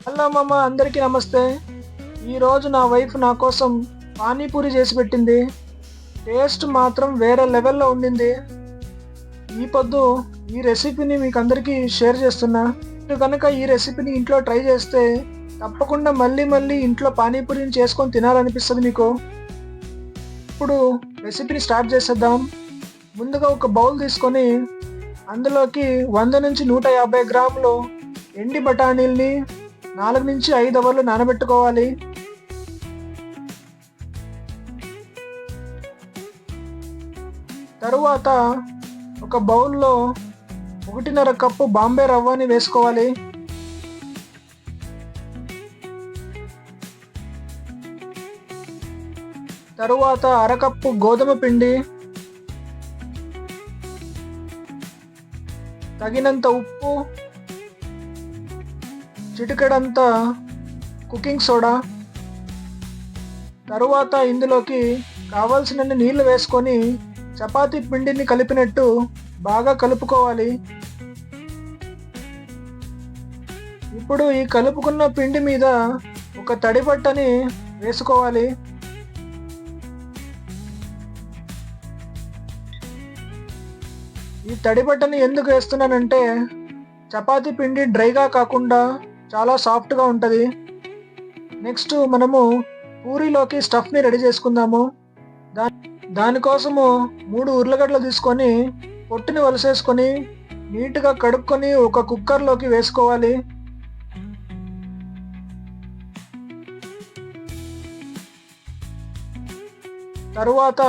Hello మామ, అందరికీ నమస్తే. ఈరోజు నా వైఫ్ నా కోసం పానీపూరి చేసి పెట్టింది. టేస్ట్ మాత్రం వేరే లెవెల్లో ఉండింది. ఈ పొద్దు ఈ రెసిపీని మీకు అందరికీ షేర్ చేస్తున్నా. మీరు కనుక ఈ రెసిపీని ఇంట్లో ట్రై చేస్తే తప్పకుండా మళ్ళీ మళ్ళీ ఇంట్లో పానీపూరిని చేసుకొని తినాలనిపిస్తుంది మీకు. ఇప్పుడు రెసిపీని స్టార్ట్ చేసేద్దాం. ముందుగా ఒక బౌల్ తీసుకొని అందులోకి 100 నుంచి 150 గ్రాములు ఎండి బఠానీల్ని 4 నుంచి 5 అవర్లు నానబెట్టుకోవాలి. తరువాత ఒక బౌల్లో 1.5 కప్పు బాంబే రవ్వని వేసుకోవాలి. తరువాత అరకప్పు గోధుమ పిండి, తగినంత ఉప్పు, చిటికెడంత కుకింగ్ సోడా. తరువాత ఇందులోకి కావాల్సినన్ని నీళ్లు వేసుకొని చపాతీ పిండిని కలిపినట్టు బాగా కలుపుకోవాలి. ఇప్పుడు ఈ కలుపుకున్న పిండి మీద ఒక తడి బట్టని వేసుకోవాలి. ఈ తడి బట్టని ఎందుకు వేస్తున్నానంటే చపాతీ పిండి డ్రైగా కాకుండా చాలా సాఫ్ట్గా ఉంటుంది. నెక్స్ట్ మనము పూరీలోకి స్టఫ్ని రెడీ చేసుకుందాము. దానికోసము 3 ఉర్లగడ్డలు తీసుకొని పొట్టుని వలసేసుకొని నీట్గా కడుక్కొని ఒక కుక్కర్లోకి వేసుకోవాలి. తరువాత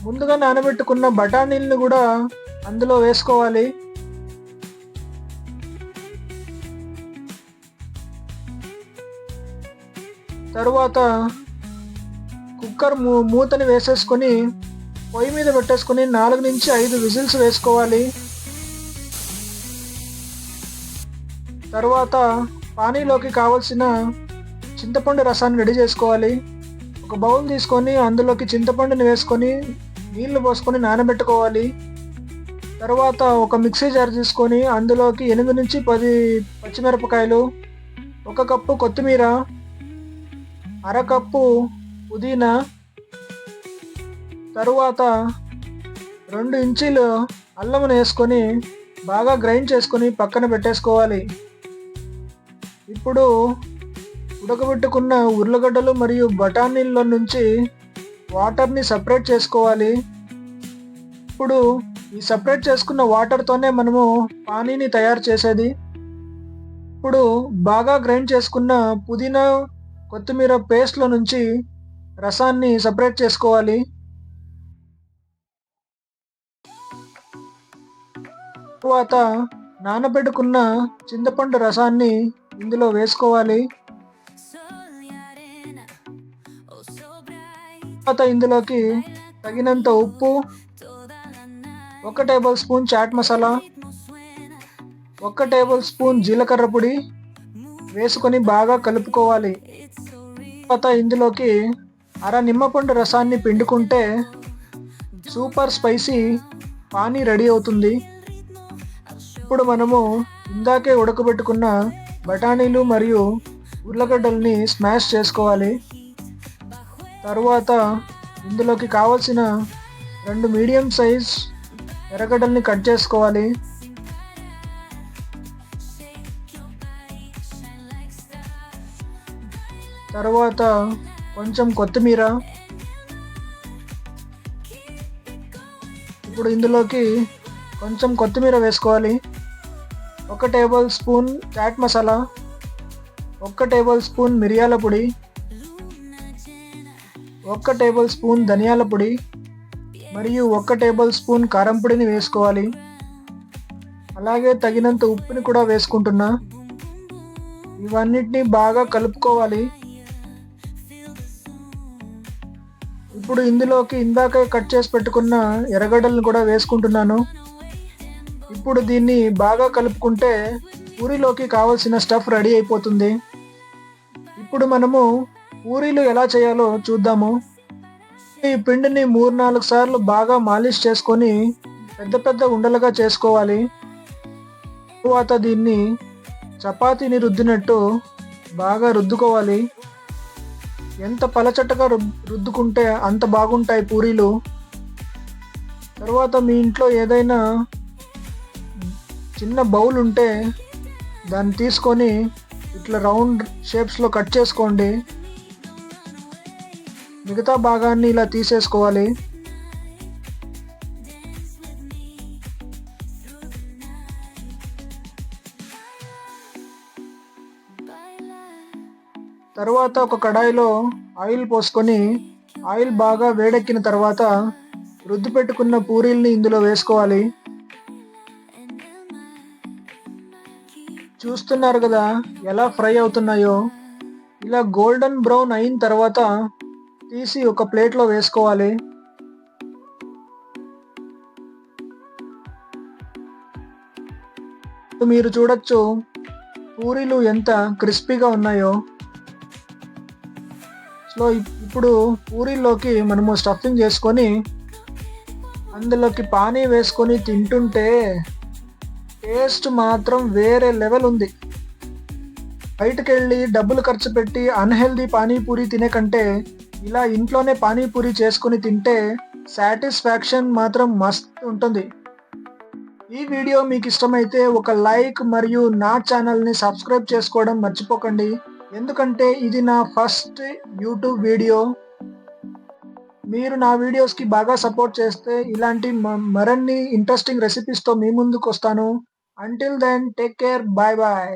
ముందుగా నానబెట్టుకున్న బఠానీలను కూడా అందులో వేసుకోవాలి. తరువాత కుక్కర్ మూతని వేసేసుకొని పొయ్యి మీద పెట్టేసుకొని 4 నుంచి 5 విజిల్స్ వేసుకోవాలి. తరువాత పానీలోకి కావలసిన చింతపండు రసాన్ని రెడీ చేసుకోవాలి. ఒక బౌల్ తీసుకొని అందులోకి చింతపండుని వేసుకొని నీళ్లు పోసుకొని నానబెట్టుకోవాలి. తర్వాత ఒక మిక్సీ జార్ తీసుకొని అందులోకి 8 నుంచి 10 పచ్చిమిరపకాయలు, 1 కప్పు కొత్తిమీర, అరకప్పు పుదీనా, తరువాత 2 ఇంచీలు అల్లమును వేసుకొని బాగా గ్రైండ్ చేసుకొని పక్కన పెట్టేసుకోవాలి. ఇప్పుడు ఉడకబెట్టుకున్న ఉర్లగడ్డలు మరియు బఠానీల్లో నుంచి వాటర్ని సపరేట్ చేసుకోవాలి. ఇప్పుడు ఈ సపరేట్ చేసుకున్న వాటర్తోనే మనము పానీని తయారు చేసేది. ఇప్పుడు బాగా గ్రైండ్ చేసుకున్న పుదీనా కొత్తిమీర పేస్ట్లో నుంచి రసాన్ని సపరేట్ చేసుకోవాలి. తరువాత నానబెట్టుకున్న చింతపండు రసాన్ని ఇందులో వేసుకోవాలి. తర్వాత ఇందులోకి తగినంత ఉప్పు, 1 tablespoon chaat masala, 1 tablespoon జీలకర్ర పొడి వేసుకొని బాగా కలుపుకోవాలి. తర్వాత ఇందులోకి అర నిమ్మపండు రసాన్ని పిండుకుంటే సూపర్ స్పైసీ పానీ రెడీ అవుతుంది. ఇప్పుడు మనము ఇందాకే ఉడకబెట్టుకున్న బఠానీలు మరియు ఉర్లగడ్డల్ని స్మాష్ చేసుకోవాలి. తరువాత ఇందులోకి కావలసిన 2 మీడియం సైజ్ ఎర్రగడ్డల్ని కట్ చేసుకోవాలి. తరువాత కొంచెం కొత్తిమీర. ఇప్పుడు ఇందులోకి కొంచెం కొత్తిమీర వేసుకోవాలి. 1 tablespoon chaat masala, 1 tablespoon మిరియాల పొడి, 1 టేబుల్ స్పూన్ ధనియాల పొడి మరియు 1 టేబుల్ స్పూన్ కారం పొడిని వేసుకోవాలి. అలాగే తగినంత ఉప్పుని కూడా వేసుకుంటున్నా. ఇవన్నిటిని బాగా కలుపుకోవాలి. ఇప్పుడు ఇందులోకి ఇందాక కట్ చేసి పెట్టుకున్న ఎర్రగడ్డలను కూడా వేసుకుంటున్నాను. ఇప్పుడు దీన్ని బాగా కలుపుకుంటే పూరీలోకి కావాల్సిన స్టఫ్ రెడీ అయిపోతుంది. ఇప్పుడు మనము పూరీలు ఎలా చేయాలో చూద్దాము. ఈ పిండిని 3-4 సార్లు బాగా మాలిష్ చేసుకొని పెద్ద పెద్ద ఉండలుగా చేసుకోవాలి. తరువాత దీన్ని చపాతీని రుద్దినట్టు బాగా రుద్దుకోవాలి. ఎంత పలచట్టగా రుద్దుకుంటే అంత బాగుంటాయి పూరీలు. తర్వాత మీ ఇంట్లో ఏదైనా చిన్న బౌల్ ఉంటే దాన్ని తీసుకొని ఇట్లా రౌండ్ షేప్స్లో కట్ చేసుకోండి. మిగతా భాగాన్ని ఇలా తీసేసుకోవాలి. తర్వాత ఒక కడాయిలో ఆయిల్ పోసుకొని ఆయిల్ బాగా వేడెక్కిన తర్వాత రుద్ది పెట్టుకున్న పూరీల్ని ఇందులో వేసుకోవాలి. చూస్తున్నారు కదా ఎలా ఫ్రై అవుతున్నాయో. ఇలా గోల్డెన్ బ్రౌన్ అయిన తర్వాత తీసి ఒక ప్లేట్లో వేసుకోవాలి. మీరు చూడొచ్చు పూరీలు ఎంత క్రిస్పీగా ఉన్నాయో. సో ఇప్పుడు పూరీల్లోకి మనము స్టఫింగ్ చేసుకొని అందులోకి పానీ వేసుకొని తింటుంటే టేస్ట్ మాత్రం వేరే లెవెల్ ఉంది. బయటకు వెళ్ళి డబ్బులు ఖర్చు పెట్టి అన్హెల్దీ పానీపూరి తినే కంటే ఇలా ఇంట్లోనే పానీపూరి చేసుకుని తింటే సాటిస్ఫాక్షన్ మాత్రం మస్త్ ఉంటుంది. ఈ వీడియో మీకు ఇష్టమైతే ఒక లైక్ మరియు నా ఛానల్ని సబ్స్క్రైబ్ చేసుకోవడం మర్చిపోకండి. ఎందుకంటే ఇది నా ఫస్ట్ యూట్యూబ్ వీడియో. మీరు నా వీడియోస్కి బాగా సపోర్ట్ చేస్తే ఇలాంటి మరిన్ని ఇంట్రెస్టింగ్ రెసిపీస్తో మీ ముందుకు వస్తాను. Until then take care, bye bye.